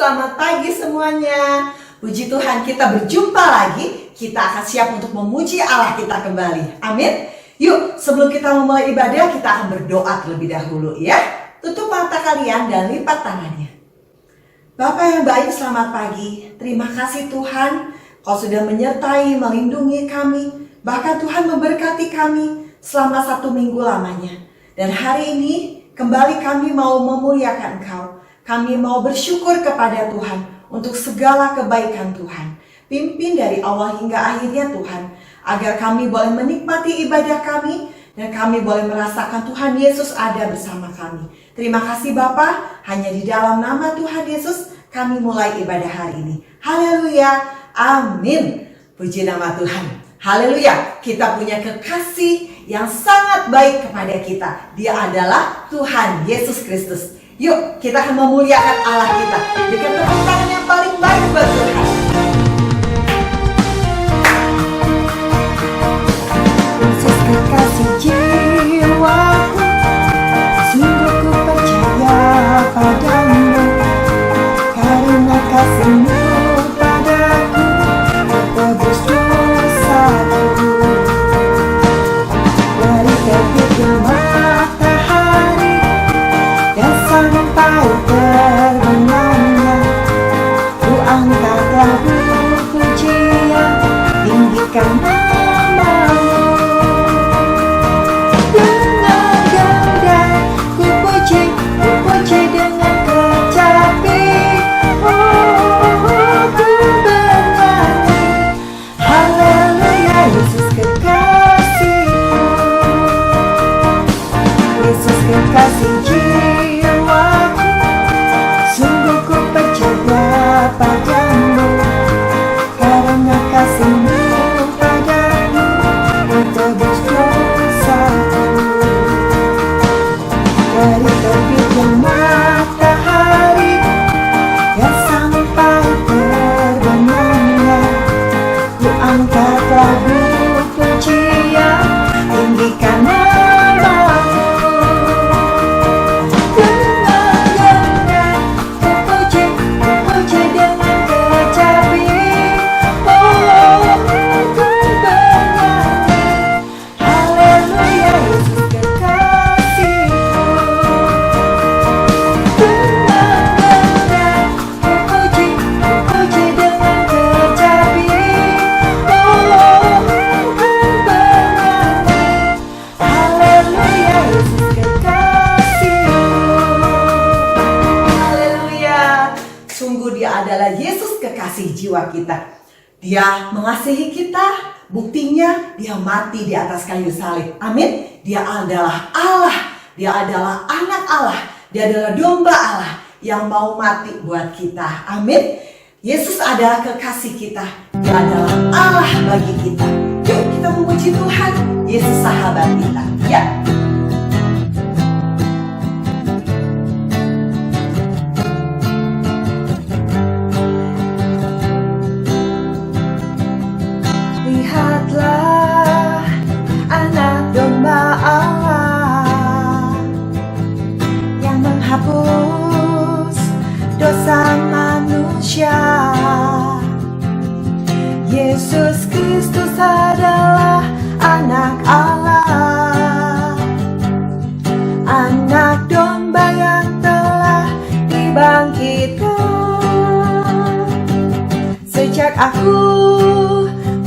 selamat pagi semuanya. Puji Tuhan, kita berjumpa lagi. Kita akan siap untuk memuji Allah kita kembali. Amin. Yuk, sebelum kita memulai ibadah, kita akan berdoa terlebih dahulu ya. Tutup mata kalian dan lipat tangannya. Bapa yang baik, selamat pagi. Terima kasih Tuhan, Kau sudah menyertai, melindungi kami. Bahkan Tuhan memberkati kami selama 1 minggu lamanya. Dan hari ini kembali kami mau memuliakan Engkau. Kami mau bersyukur kepada Tuhan untuk segala kebaikan Tuhan. Pimpin dari awal hingga akhirnya Tuhan, agar kami boleh menikmati ibadah kami dan kami boleh merasakan Tuhan Yesus ada bersama kami. Terima kasih Bapa, hanya di dalam nama Tuhan Yesus kami mulai ibadah hari ini. Haleluya, amin. Puji nama Tuhan. Haleluya, kita punya kekasih yang sangat baik kepada kita. Dia adalah Tuhan Yesus Kristus. Yuk, kita akan memuliakan Allah kita dengan tepuk tangan yang paling baik buat Tuhan. Yesus kekasih jiwaku, sungguh ku percaya padamu, karena kasih-Mu padaku tebus dosaku. Dari terbitnya matahari dan sampai terbenamnya, ku angkatlah pujian, tinggikan nama-Mu. Dengan gembira ku puji dengan kecapi. Oh, ku bernyanyi haleluya, Yesus kekasihku, Yesus kekasih jiwaku, sungguh ku percaya padamu, karena kasih-Mu padaku tebus dosaku. Dari terbitnya matahari dan sampai terbenamnya, ku angkat lagu pujian, tinggikan nama-Mu. Dengan gembira ku puji dengan kecapi. Oh, ku bernyanyi haleluya, Yesus kekasihku. Dengan gembira ku puji dengan kecapi. Oh, ku bernyanyi haleluya, Yesus kekasihku. Haleluya. Sungguh Dia adalah Yesus kekasih jiwa kita. Dia mengasihi kita, buktinya Dia mati di atas kayu salib. Amin. Dia adalah Allah, Dia adalah anak Allah, Dia adalah domba Allah yang mau mati buat kita. Amin. Yesus adalah kekasih kita, Dia adalah Allah bagi kita. Yuk kita memuji Tuhan, Yesus sahabat kita. Ya. Lihatlah anak domba Allah yang menghapus dosa manusia. Yesus Kristus adalah anak Allah, anak domba yang telah dibangkitkan. Sejak aku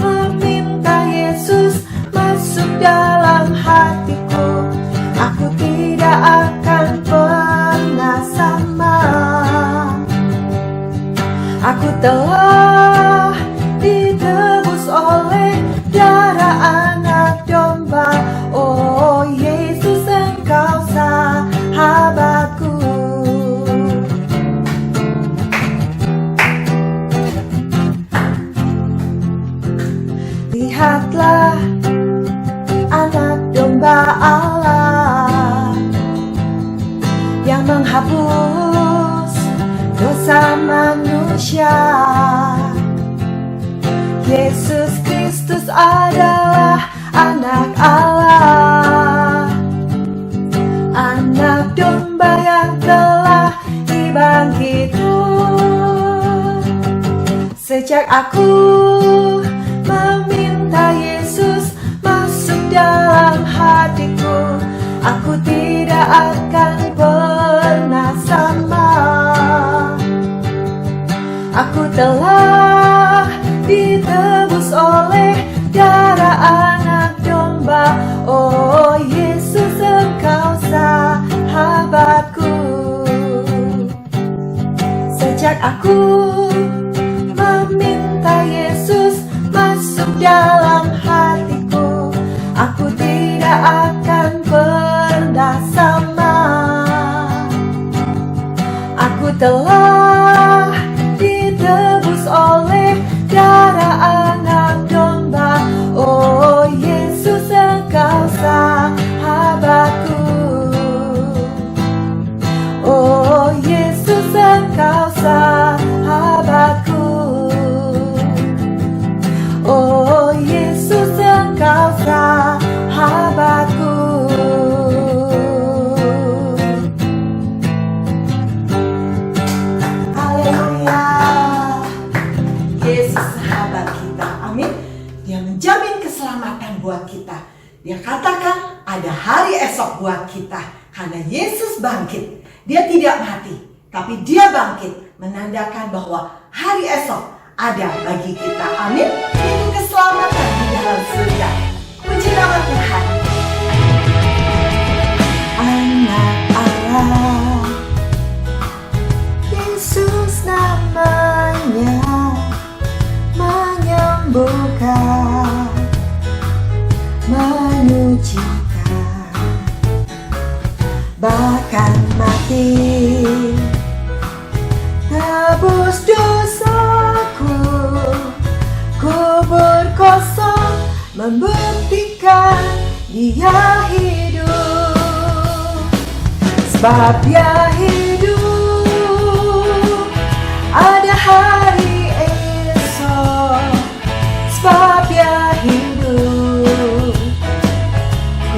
meminta Yesus masuk dalam hatiku, aku tidak akan pernah sama. Aku telah ditebus oleh darah anak domba. Oh Yesus, Engkau sahabatku. Lihatlah anak domba Allah yang menghapus dosa manusia. Yesus Kristus adalah anak Allah, anak domba yang telah dibangkitkan. Sejak aku meminta Yesus masuk dalam hatiku, aku tidak akan pernah sama. Aku telah ditebus oleh darah anak domba. Oh Yesus, Engkau sahabatku. Sejak aku meminta Yesus masuk dalam hatiku, aku tidak akan pernah sama. Aku telah ditebus oleh darah anak domba. Oh Yesus, Engkau sahabatku. Oh Yesus, Engkau sahabatku. Oh Yesus, Engkau sahabatku. Haleluya. Yesus sahabat kita. Amin. Dia menjamin keselamatan buat kita. Dia katakan ada hari esok buat kita. Karena Yesus bangkit. Dia tidak mati, tapi dia bangkit, menandakan bahwa hari esok ada bagi kita. Amin. Itu keselamatan di dalam surga. Puji nama Tuhan. Anak Allah, Yesus namanya, menyembuhkan, menyucikan, bahkan mati, tebus dosaku, kubur kosong, membuktikan Dia hidup. Sebab Dia hidup, ada hari esok. Sebab Dia hidup,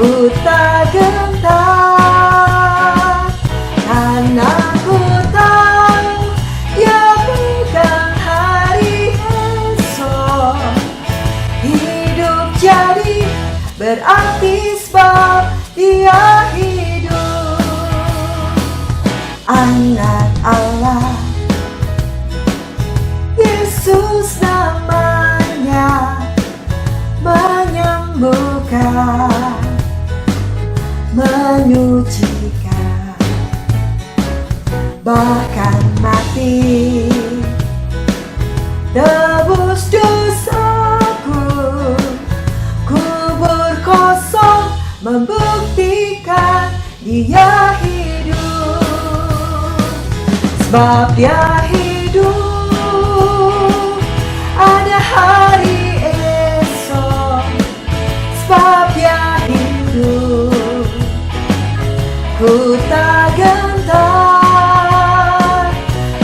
ku tak gentar, karena ku tahu Dia bukan hari esok. Hidup jadi berarti sebab Dia hidup. Anak Allah, Yesus namanya, menyembuhkan, menyucikan, bahkan mati, tebus dosaku, kubur kosong, membuktikan Dia hidup. Sebab Dia hidup, ada hari esok. Sebab Dia hidup, ku tak gentar,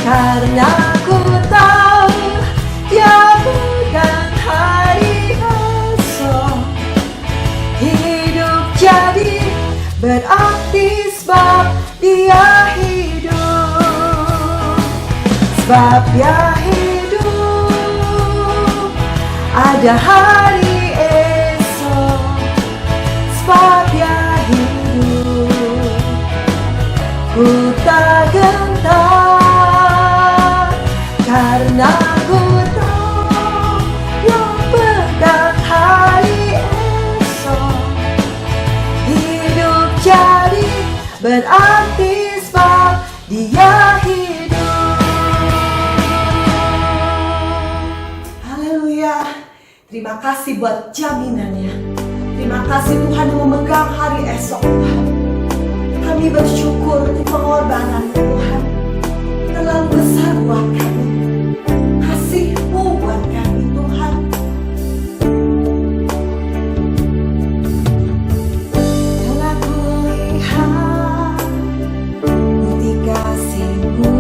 karena ku tahu Dia bukan hari esok. Hidup jadi berarti sebab Dia hidup. Sebab Dia hidup, ada hari esok. Sebab Dia hidup, ku tak gentar, karena ku tahu Dia pegang hari esok. Hidup jadi berarti sebab Dia hidup. Haleluya. Terima kasih buat jaminannya. Terima kasih Tuhan yang memegang hari esok Tuhan. Kami bersyukur untuk pengorbanan Tuhan. Terlalu besar buat kami. Kasih-Mu buat kami Tuhan. Telah kulihat bukti kasih-Mu,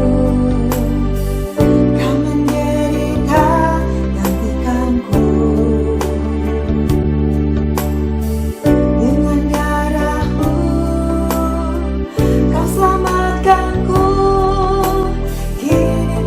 Kau menderita gantikanku. Dengan darah-Mu Kau selamatkanku. Kini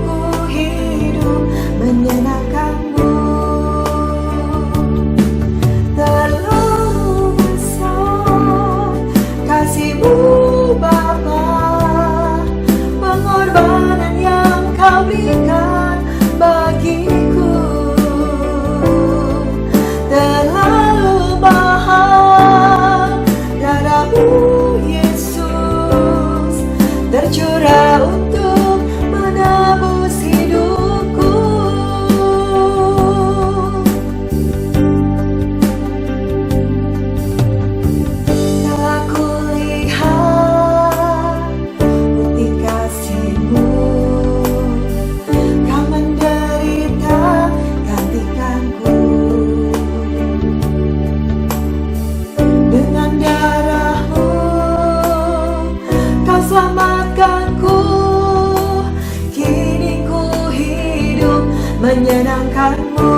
menyenangkanmu.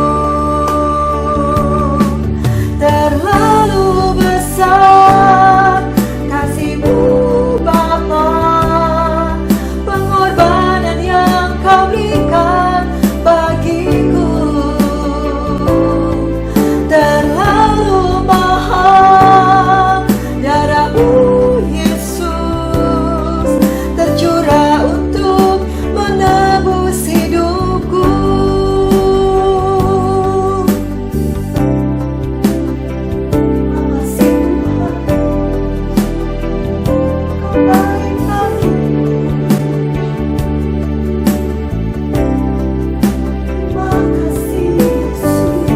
Terlalu besar kasih-Mu Bapa, pengorbanan yang Kau berikan bagiku. Terlalu mahal darah-Mu Yesus tercurah untuk menebus hidupku. Makasih Tuhan, Kau baik lagi. Makasih Yesus.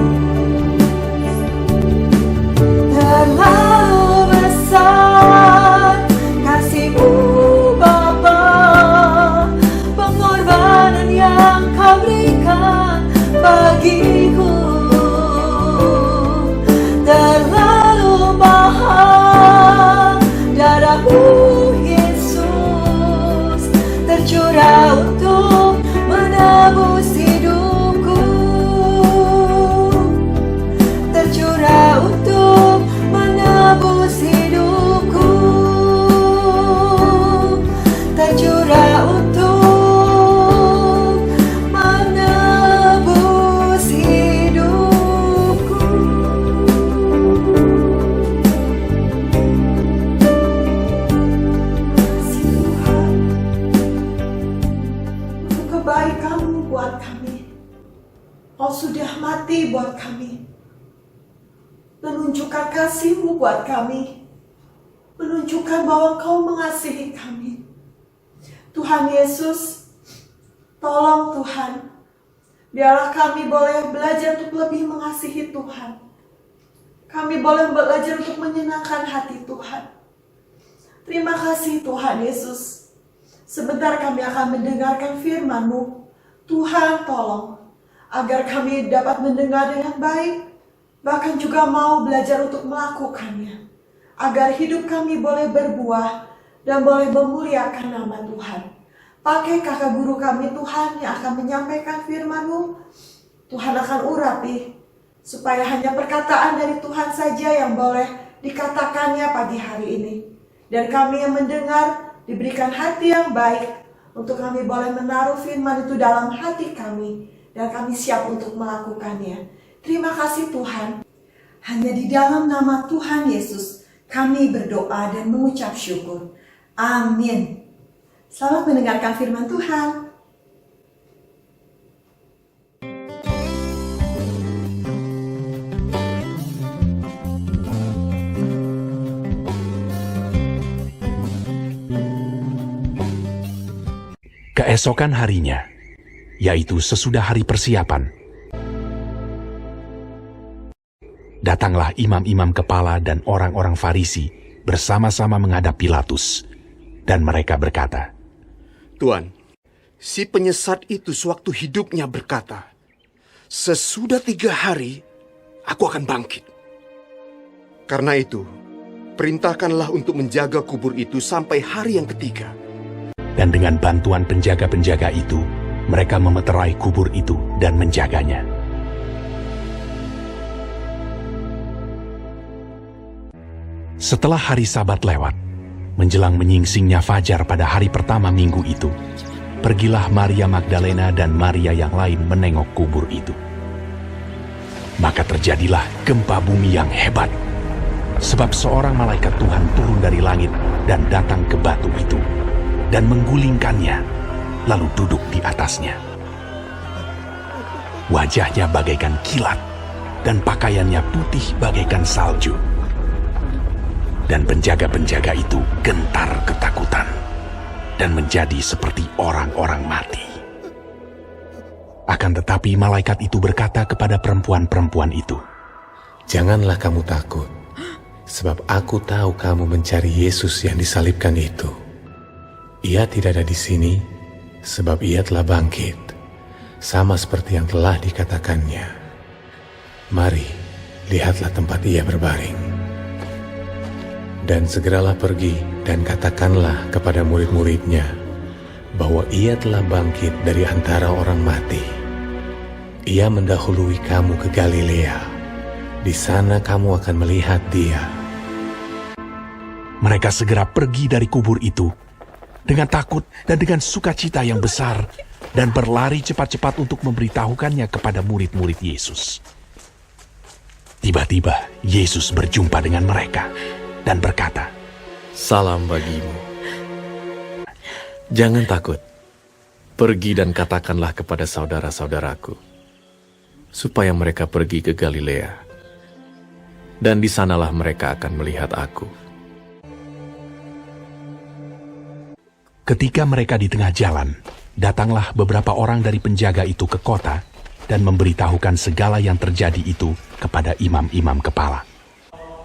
Terlalu besar kasih-Mu Bapa, pengorbanan yang Kau berikan bagiku. Terlalu mahal darah-Mu Yesus tercurah untuk menebus hidupku. Tercurah untuk menebus hidupku. Tercurah untuk menebus hidupku. Makasih Tuhan untuk kebaikan-Mu buat kami. Kau sudah mati buat kami, menunjukkan kasih-Mu buat kami, menunjukkan bahwa Kau mengasihi kami. Tuhan Yesus, tolong Tuhan, biarlah kami boleh belajar untuk lebih mengasihi Tuhan. Kami boleh belajar untuk menyenangkan hati Tuhan. Terima kasih Tuhan Yesus. Sebentar kami akan mendengarkan firman-Mu. Tuhan tolong, agar kami dapat mendengar dengan baik, bahkan juga mau belajar untuk melakukannya, agar hidup kami boleh berbuah dan boleh memuliakan nama Tuhan. Pakai kakak guru kami Tuhan yang akan menyampaikan firman-Mu. Tuhan akan urapi, supaya hanya perkataan dari Tuhan saja yang boleh dikatakannya pagi hari ini. Dan kami yang mendengar diberikan hati yang baik, untuk kami boleh menaruh firman itu dalam hati kami, dan kami siap untuk melakukannya. Terima kasih Tuhan. Hanya di dalam nama Tuhan Yesus kami berdoa dan mengucap syukur. Amin. Selamat mendengarkan firman Tuhan. Keesokan harinya, yaitu sesudah hari persiapan, datanglah imam-imam kepala dan orang-orang Farisi bersama-sama menghadap Pilatus, dan mereka berkata, Tuan, si penyesat itu sewaktu hidupnya berkata, sesudah 3 hari, aku akan bangkit. Karena itu, perintahkanlah untuk menjaga kubur itu sampai hari yang ketiga. Dan dengan bantuan penjaga-penjaga itu, mereka memeterai kubur itu dan menjaganya. Setelah hari Sabat lewat, menjelang menyingsingnya fajar pada hari pertama minggu itu, pergilah Maria Magdalena dan Maria yang lain menengok kubur itu. Maka terjadilah gempa bumi yang hebat, sebab seorang malaikat Tuhan turun dari langit dan datang ke batu itu, dan menggulingkannya, lalu duduk di atasnya. Wajahnya bagaikan kilat, dan pakaiannya putih bagaikan salju. Dan penjaga-penjaga itu gentar ketakutan, dan menjadi seperti orang-orang mati. Akan tetapi malaikat itu berkata kepada perempuan-perempuan itu, Janganlah kamu takut, sebab aku tahu kamu mencari Yesus yang disalibkan itu. Ia tidak ada di sini, sebab ia telah bangkit, sama seperti yang telah dikatakannya. Mari, lihatlah tempat ia berbaring. Dan segeralah pergi dan katakanlah kepada murid-muridnya bahwa ia telah bangkit dari antara orang mati. Ia mendahului kamu ke Galilea. Di sana kamu akan melihat Dia." Mereka segera pergi dari kubur itu dengan takut dan dengan sukacita yang besar dan berlari cepat-cepat untuk memberitahukannya kepada murid-murid Yesus. Tiba-tiba Yesus berjumpa dengan mereka dan berkata, "Salam bagimu. Jangan takut. Pergi dan katakanlah kepada saudara-saudaraku, supaya mereka pergi ke Galilea, dan di sanalah mereka akan melihat aku." Ketika mereka di tengah jalan, datanglah beberapa orang dari penjaga itu ke kota dan memberitahukan segala yang terjadi itu kepada imam-imam kepala.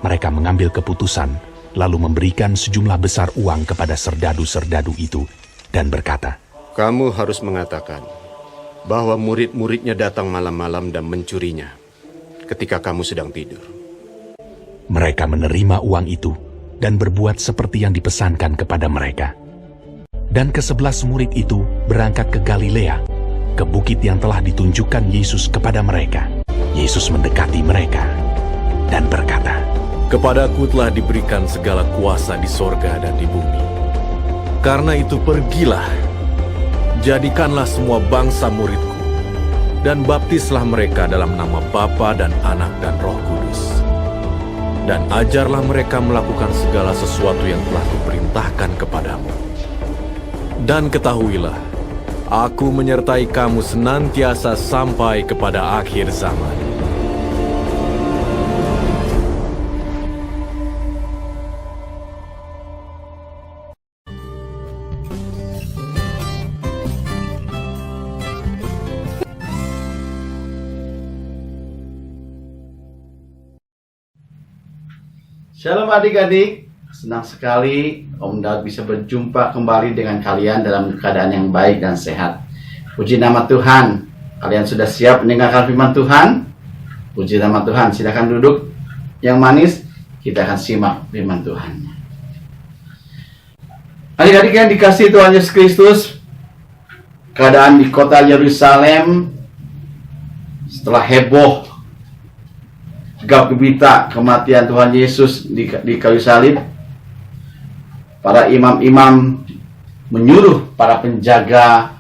Mereka mengambil keputusan, lalu memberikan sejumlah besar uang kepada serdadu-serdadu itu dan berkata, Kamu harus mengatakan bahwa murid-muridnya datang malam-malam dan mencurinya ketika kamu sedang tidur. Mereka menerima uang itu dan berbuat seperti yang dipesankan kepada mereka. Dan ke-11 murid itu berangkat ke Galilea, ke bukit yang telah ditunjukkan Yesus kepada mereka. Yesus mendekati mereka dan berkata, "Kepadaku telah diberikan segala kuasa di sorga dan di bumi. Karena itu pergilah, jadikanlah semua bangsa muridku, dan baptislah mereka dalam nama Bapa dan Anak dan Roh Kudus. Dan ajarlah mereka melakukan segala sesuatu yang telah kuperintahkan kepadamu. Dan ketahuilah, aku menyertai kamu senantiasa sampai kepada akhir zaman." Shalom adik-adik, senang sekali Om Daud bisa berjumpa kembali dengan kalian dalam keadaan yang baik dan sehat. Puji nama Tuhan, kalian sudah siap mendengarkan firman Tuhan? Puji nama Tuhan, silakan duduk yang manis, kita akan simak firman Tuhan. Adik-adik yang dikasihi Tuhan Yesus Kristus, keadaan di kota Yerusalem setelah heboh gegap gempita kematian Tuhan Yesus di kayu salib, para imam-imam menyuruh para penjaga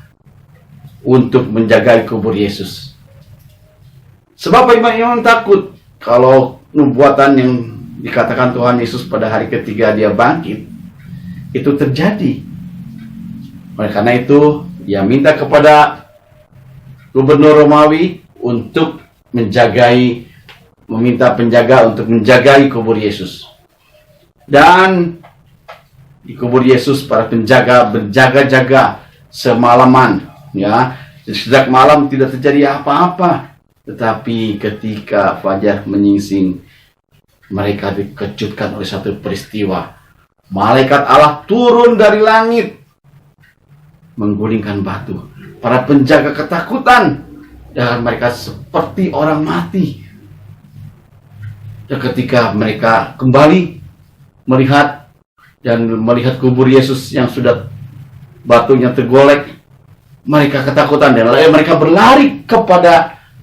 untuk menjaga kubur Yesus. Sebab imam-imam takut kalau nubuatan yang dikatakan Tuhan Yesus pada hari ketiga dia bangkit itu terjadi. Oleh karena itu, ia minta kepada gubernur Romawi untuk meminta penjaga untuk menjagai kubur Yesus. Dan di kubur Yesus para penjaga berjaga-jaga semalaman, ya. Sejak malam tidak terjadi apa-apa. Tetapi ketika fajar menyingsing, mereka dikejutkan oleh satu peristiwa. Malaikat Allah turun dari langit menggulingkan batu. Para penjaga ketakutan dan mereka seperti orang mati. Dan ketika mereka kembali melihat kubur Yesus yang sudah batunya tergolek, mereka ketakutan dan mereka berlari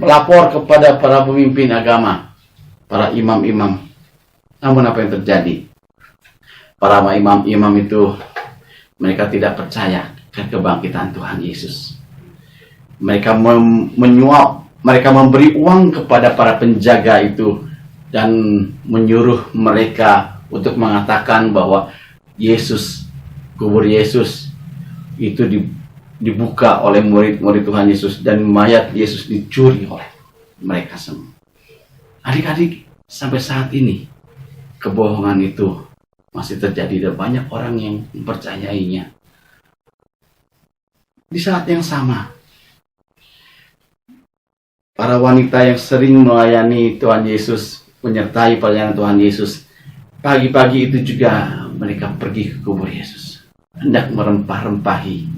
melapor kepada para pemimpin agama, para imam-imam. Namun apa yang terjadi? Para imam-imam itu mereka tidak percaya akan kebangkitan Tuhan Yesus. Mereka menyuap, mereka memberi uang kepada para penjaga itu dan menyuruh mereka untuk mengatakan bahwa kubur Yesus itu dibuka oleh murid-murid Tuhan Yesus dan mayat Yesus dicuri oleh mereka semua. Adik-adik, sampai saat ini kebohongan itu masih terjadi dan banyak orang yang mempercayainya. Di saat yang sama, para wanita yang sering melayani Tuhan Yesus, menyertai pelayanan Tuhan Yesus, pagi-pagi itu juga mereka pergi ke kubur Yesus, hendak merempah-rempahi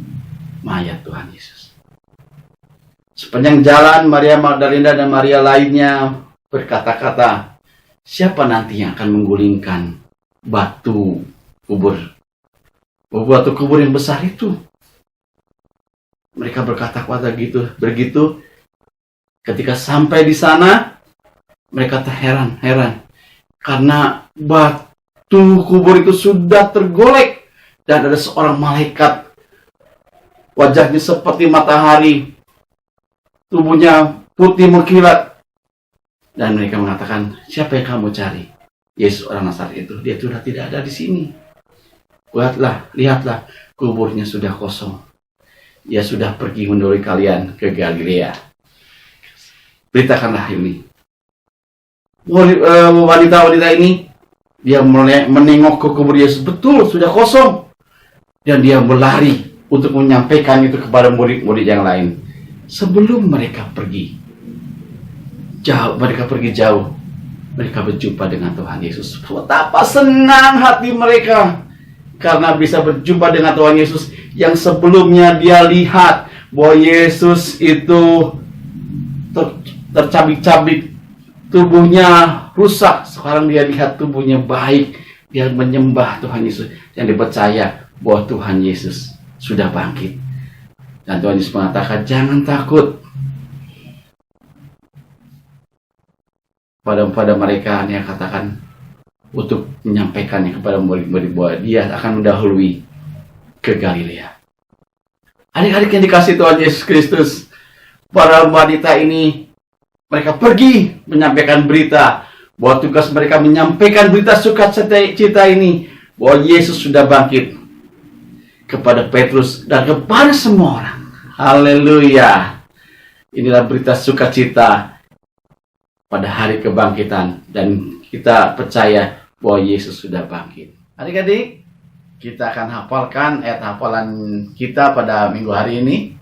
mayat Tuhan Yesus. Sepanjang jalan, Maria Magdalena dan Maria lainnya berkata-kata, siapa nanti yang akan menggulingkan batu kubur yang besar itu? Mereka berkata-kata begitu. Ketika sampai di sana, mereka terheran-heran karena batu kubur itu sudah tergolek dan ada seorang malaikat, wajahnya seperti matahari, tubuhnya putih mengkilat, dan mereka mengatakan, siapa yang kamu cari? Yesus orang Nazaret itu. Dia sudah tidak ada di sini. Lihatlah, kuburnya sudah kosong. Dia sudah pergi mendahului kalian ke Galilea. Beritakanlah ini. Wanita-wanita ini, dia menengok ke kubur Yesus, betul sudah kosong, dan dia berlari untuk menyampaikan itu kepada murid-murid yang lain. Sebelum mereka pergi jauh, mereka berjumpa dengan Tuhan Yesus. Betapa senang hati mereka karena bisa berjumpa dengan Tuhan Yesus yang sebelumnya dia lihat bahwa Yesus itu tercabik-cabik, tubuhnya rusak. Sekarang dia lihat tubuhnya baik. Dia menyembah Tuhan Yesus dan dipercaya bahwa Tuhan Yesus sudah bangkit. Dan Tuhan Yesus mengatakan, jangan takut. Pada mereka, dia katakan untuk menyampaikannya kepada murid-murid bahwa dia akan mendahului ke Galilea. Adik-adik yang dikasih Tuhan Yesus Kristus, para wanita ini, mereka pergi menyampaikan berita bahwa tugas mereka menyampaikan berita sukacita ini bahwa Yesus sudah bangkit kepada Petrus dan kepada semua orang. Haleluya. Inilah berita sukacita pada hari kebangkitan, dan kita percaya bahwa Yesus sudah bangkit. Adik-adik, kita akan hafalkan ayat hafalan kita pada minggu hari ini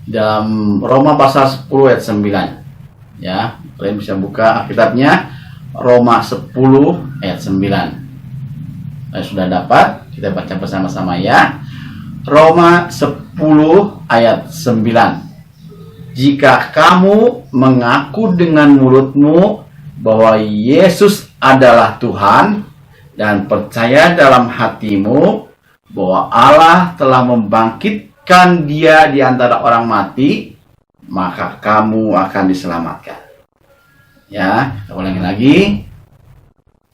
dalam Roma pasal 10 ayat 9. Ya, kalian bisa buka Alkitabnya, Roma 10 ayat 9. Sudah dapat, kita baca bersama-sama ya. Roma 10 ayat 9. Jika kamu mengaku dengan mulutmu bahwa Yesus adalah Tuhan dan percaya dalam hatimu bahwa Allah telah membangkitkan Dia di antara orang mati, maka kamu akan diselamatkan. Ya, kita ulangi lagi.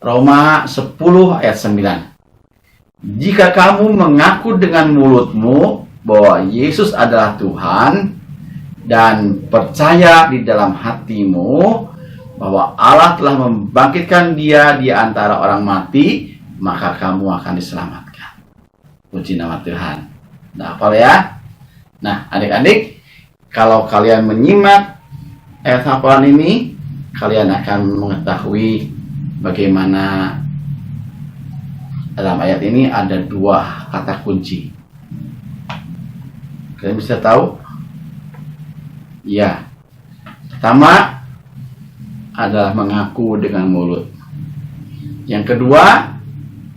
Roma 10 ayat 9. Jika kamu mengaku dengan mulutmu bahwa Yesus adalah Tuhan dan percaya di dalam hatimu bahwa Allah telah membangkitkan Dia di antara orang mati, maka kamu akan diselamatkan. Puji nama Tuhan. Nah, hafal ya. Nah, adik-adik, kalau kalian menyimak ayat hafalan ini, kalian akan mengetahui bagaimana dalam ayat ini ada dua kata kunci. Kalian bisa tahu? Ya, pertama adalah mengaku dengan mulut. Yang kedua,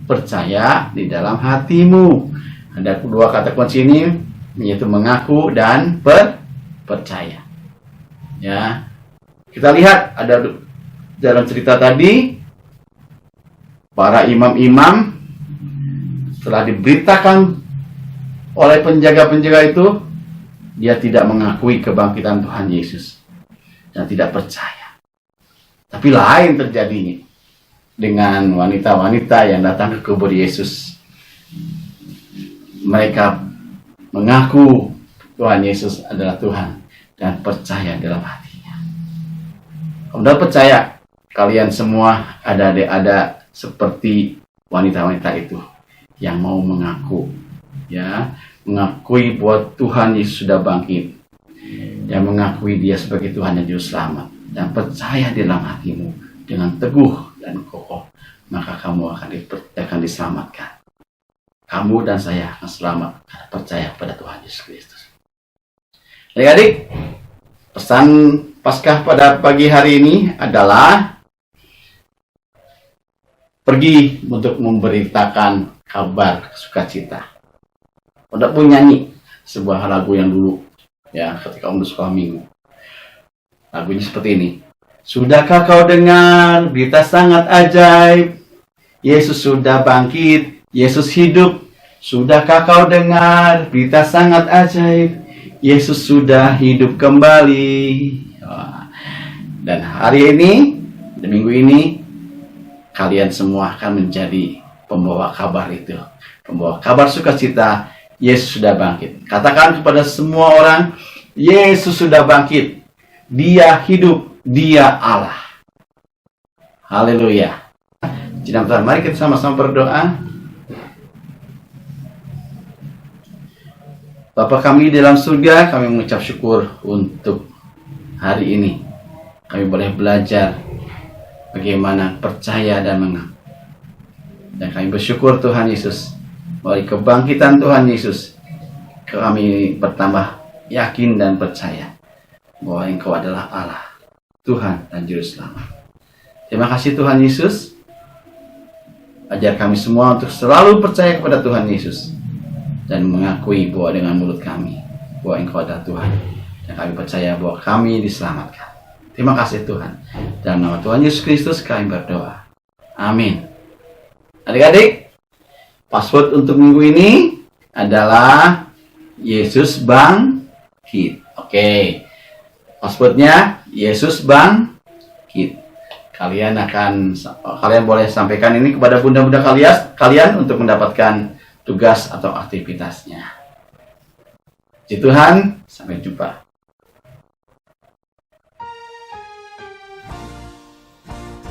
percaya di dalam hatimu. Ada dua kata kunci ini, yaitu mengaku dan percaya. Ya, kita lihat ada dalam cerita tadi, para imam-imam setelah diberitakan oleh penjaga-penjaga itu, dia tidak mengakui kebangkitan Tuhan Yesus dan tidak percaya. Tapi lain terjadinya dengan wanita-wanita yang datang ke kubur Yesus. Mereka mengaku Tuhan Yesus adalah Tuhan dan percaya dalam hatinya. Kamu percaya kalian semua ada seperti wanita-wanita itu yang mau mengaku, ya, mengakui bahwa Tuhan Yesus sudah bangkit dan mengakui Dia sebagai Tuhan dan Juru Selamat dan percaya di dalam hatimu dengan teguh dan kokoh, maka kamu akan diselamatkan. Kamu dan saya akan selamat karena percaya pada Tuhan Yesus Kristus. Adik-adik, pesan Paskah pada pagi hari ini adalah pergi untuk memberitakan kabar sukacita. Udah pun nyanyi sebuah lagu yang dulu, ya, ketika untuk sekolah minggu. Lagunya seperti ini. Sudahkah kau dengar berita sangat ajaib? Yesus sudah bangkit, Yesus hidup. Sudahkah kau dengar berita sangat ajaib? Yesus sudah hidup kembali. Wah. Dan hari ini, di minggu ini, kalian semua akan menjadi pembawa kabar itu. Pembawa kabar sukacita, Yesus sudah bangkit. Katakan kepada semua orang, Yesus sudah bangkit. Dia hidup, dia Allah. Haleluya. Dalam Tuhan, mari kita sama-sama berdoa. Bapa kami di dalam surga, kami mengucap syukur untuk hari ini. Kami boleh belajar bagaimana percaya dan mengaku. Dan kami bersyukur Tuhan Yesus, melalui kebangkitan Tuhan Yesus, kami bertambah yakin dan percaya bahwa Engkau adalah Allah, Tuhan dan Juru Selamat. Terima kasih Tuhan Yesus. Ajar kami semua untuk selalu percaya kepada Tuhan Yesus dan mengakui bahwa dengan mulut kami bahwa Engkau adalah Tuhan, dan kami percaya bahwa kami diselamatkan. Terima kasih Tuhan. Dalam nama Tuhan Yesus Kristus kami berdoa. Amin. Adik-adik, password untuk minggu ini adalah Yesus bangkit. Oke. Passwordnya Yesus bangkit. Kalian boleh sampaikan ini kepada bunda-bunda kalian untuk mendapatkan tugas atau aktivitasnya. Puji Tuhan, sampai jumpa.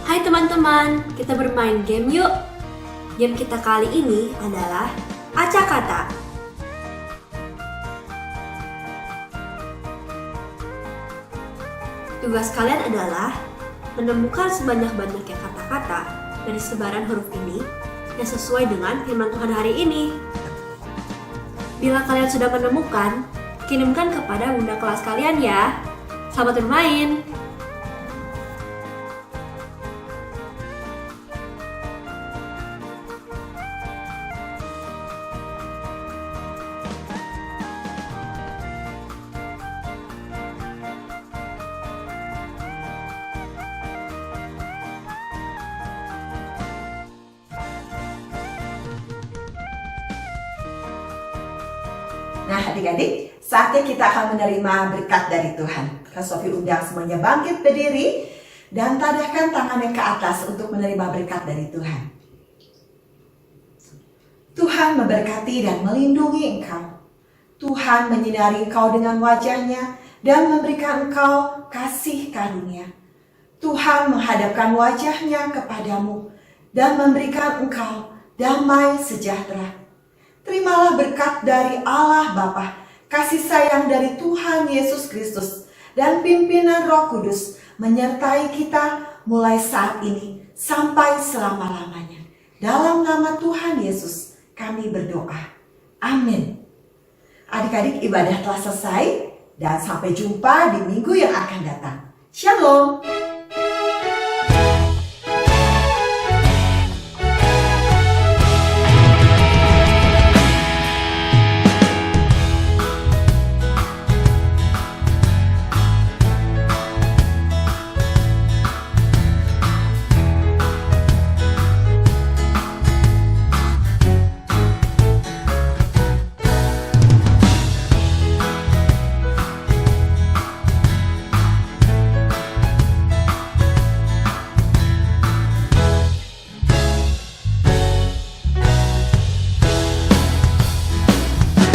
Hai teman-teman, kita bermain game yuk. Game kita kali ini adalah acak kata. Tugas kalian adalah menemukan sebanyak-banyaknya kata-kata dari sebaran huruf ini yang sesuai dengan firman Tuhan hari ini. Bila kalian sudah menemukan, kirimkan kepada bunda kelas kalian ya. Selamat bermain! Nah adik-adik, saatnya kita akan menerima berkat dari Tuhan. Kak Sofi undang semuanya bangkit berdiri dan tadahkan tangannya ke atas untuk menerima berkat dari Tuhan. Tuhan memberkati dan melindungi engkau. Tuhan menyinari engkau dengan wajahnya dan memberikan engkau kasih karunia. Tuhan menghadapkan wajahnya kepadamu dan memberikan engkau damai sejahtera. Terimalah berkat dari Allah Bapa, kasih sayang dari Tuhan Yesus Kristus, dan pimpinan Roh Kudus menyertai kita mulai saat ini sampai selama-lamanya. Dalam nama Tuhan Yesus kami berdoa. Amin. Adik-adik, ibadah telah selesai dan sampai jumpa di minggu yang akan datang. Shalom.